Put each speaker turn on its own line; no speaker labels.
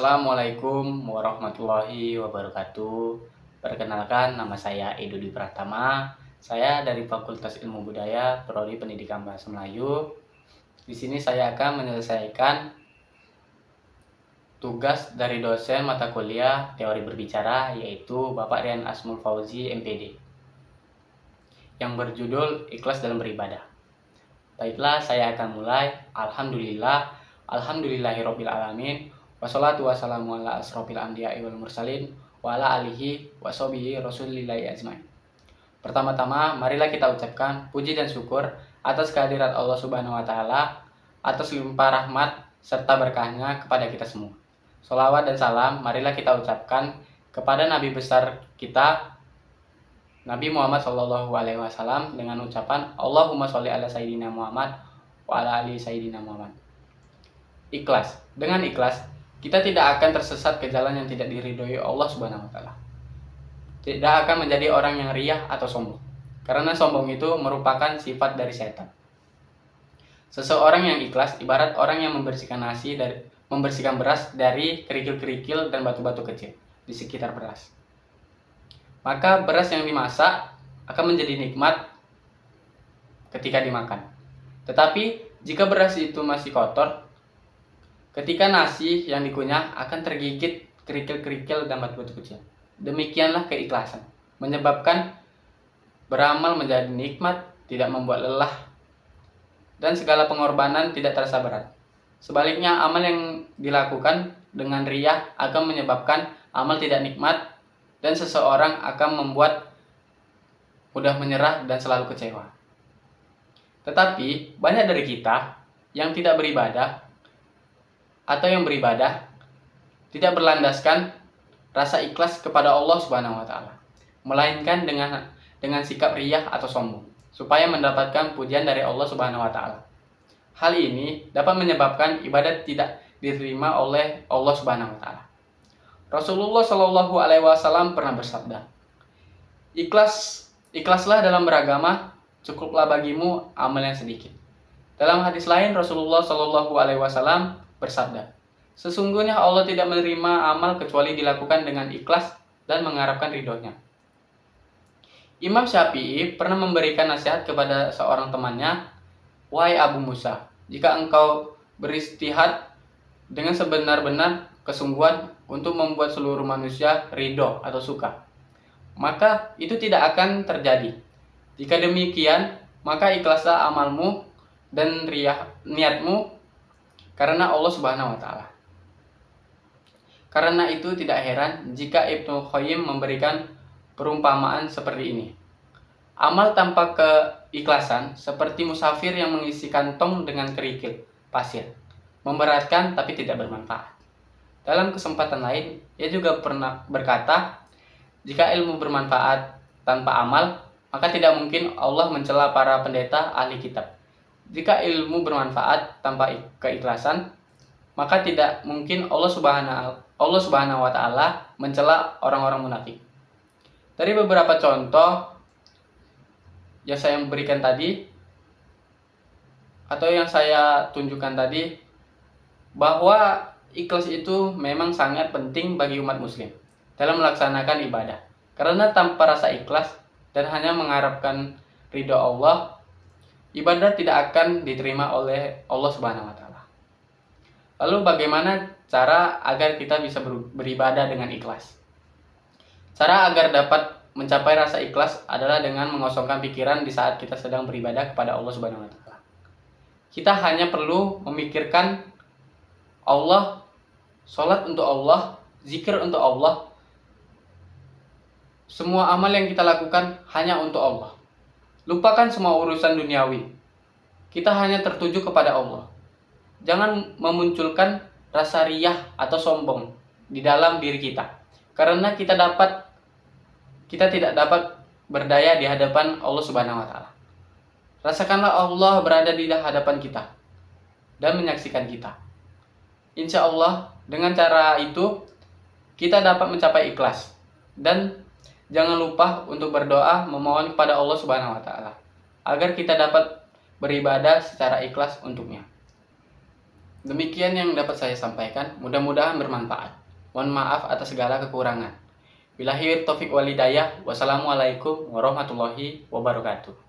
Assalamualaikum warahmatullahi wabarakatuh. Perkenalkan, nama saya Edo Dwi Pratama. Saya dari Fakultas Ilmu Budaya, Prodi Pendidikan Bahasa Melayu. Di sini saya akan menyelesaikan tugas dari dosen mata kuliah Teori Berbicara, yaitu Bapak Rian Asmul Fauzi, MPD, yang berjudul Ikhlas dalam Beribadah. Baiklah, saya akan mulai. Alhamdulillahirabbil alamin. Wassalatu wassalamu ala asrofil anbiya'i wal mursalin wa ala alihi wa sahbihi rasulillahi ajmain. Pertama-tama, marilah kita ucapkan puji dan syukur atas kehadirat Allah Subhanahu wa taala, atas limpah rahmat serta berkahnya kepada kita semua. Sholawat dan salam marilah kita ucapkan kepada Nabi besar kita, Nabi Muhammad SAW, dengan ucapan Allahumma sholli ala sayyidina Muhammad wa ala ali sayyidina Muhammad. Ikhlas. Dengan ikhlas, kita tidak akan tersesat ke jalan yang tidak diridhoi Allah Subhanahu wa taala. Tidak akan menjadi orang yang riya atau sombong. Karena sombong itu merupakan sifat dari setan. Seseorang yang ikhlas ibarat orang yang membersihkan beras dari kerikil-kerikil dan batu-batu kecil di sekitar beras. Maka beras yang dimasak akan menjadi nikmat ketika dimakan. Tetapi jika beras itu masih kotor, ketika nasi yang dikunyah akan tergigit kerikil-kerikil dan batu-batu kecil. Demikianlah keikhlasan, menyebabkan beramal menjadi nikmat, tidak membuat lelah, dan segala pengorbanan tidak terasa berat. Sebaliknya, amal yang dilakukan dengan riyah akan menyebabkan amal tidak nikmat, dan seseorang akan membuat mudah menyerah dan selalu kecewa. Tetapi banyak dari kita yang tidak beribadah atau yang beribadah tidak berlandaskan rasa ikhlas kepada Allah Subhanahu wa taala, melainkan dengan sikap riyah atau sombong supaya mendapatkan pujian dari Allah Subhanahu wa taala. Hal ini dapat menyebabkan ibadat tidak diterima oleh Allah Subhanahu wa taala. Rasulullah Shallallahu alaihi wasallam pernah bersabda, Ikhlaslah dalam beragama, cukuplah bagimu amal yang sedikit. Dalam hadis lain, Rasulullah Shallallahu alaihi wasallam bersabda, sesungguhnya Allah tidak menerima amal kecuali dilakukan dengan ikhlas dan mengharapkan ridhonya. Imam Syafi'i pernah memberikan nasihat kepada seorang temannya, wahai Abu Musa, jika engkau beristihad dengan sebenar-benar kesungguhan untuk membuat seluruh manusia ridho atau suka, maka itu tidak akan terjadi. Jika demikian, maka ikhlaslah amalmu dan niatmu karena Allah Subhanahu wa taala. Karena itu tidak heran jika Ibnu Qayyim memberikan perumpamaan seperti ini. Amal tanpa keikhlasan seperti musafir yang mengisi kantong dengan kerikil pasir, memberatkan tapi tidak bermanfaat. Dalam kesempatan lain, ia juga pernah berkata, jika ilmu bermanfaat tanpa amal, maka tidak mungkin Allah mencela para pendeta ahli kitab. Jika ilmu bermanfaat tanpa keikhlasan, maka tidak mungkin Allah Subhanahu wa taala mencela orang-orang munafik. Dari beberapa contoh yang saya berikan tadi atau yang saya tunjukkan tadi, bahwa ikhlas itu memang sangat penting bagi umat muslim dalam melaksanakan ibadah. Karena tanpa rasa ikhlas dan hanya mengharapkan ridha Allah, ibadah tidak akan diterima oleh Allah Subhanahu wa taala. Lalu bagaimana cara agar kita bisa beribadah dengan ikhlas? Cara agar dapat mencapai rasa ikhlas adalah dengan mengosongkan pikiran di saat kita sedang beribadah kepada Allah Subhanahu wa taala. Kita hanya perlu memikirkan Allah, sholat untuk Allah, zikir untuk Allah. Semua amal yang kita lakukan hanya untuk Allah. Lupakan semua urusan duniawi. Kita hanya tertuju kepada Allah. Jangan memunculkan rasa riyah atau sombong di dalam diri kita. Karena kita tidak dapat berdaya di hadapan Allah Subhanahu wa taala. Rasakanlah Allah berada di hadapan kita dan menyaksikan kita. Insya Allah dengan cara itu kita dapat mencapai ikhlas. Dan jangan lupa untuk berdoa memohon kepada Allah Subhanahu wa taala agar kita dapat beribadah secara ikhlas untuknya. Demikian yang dapat saya sampaikan, mudah-mudahan bermanfaat. Mohon maaf atas segala kekurangan. Billahi taufik walhidayah. Wassalamualaikum warahmatullahi wabarakatuh.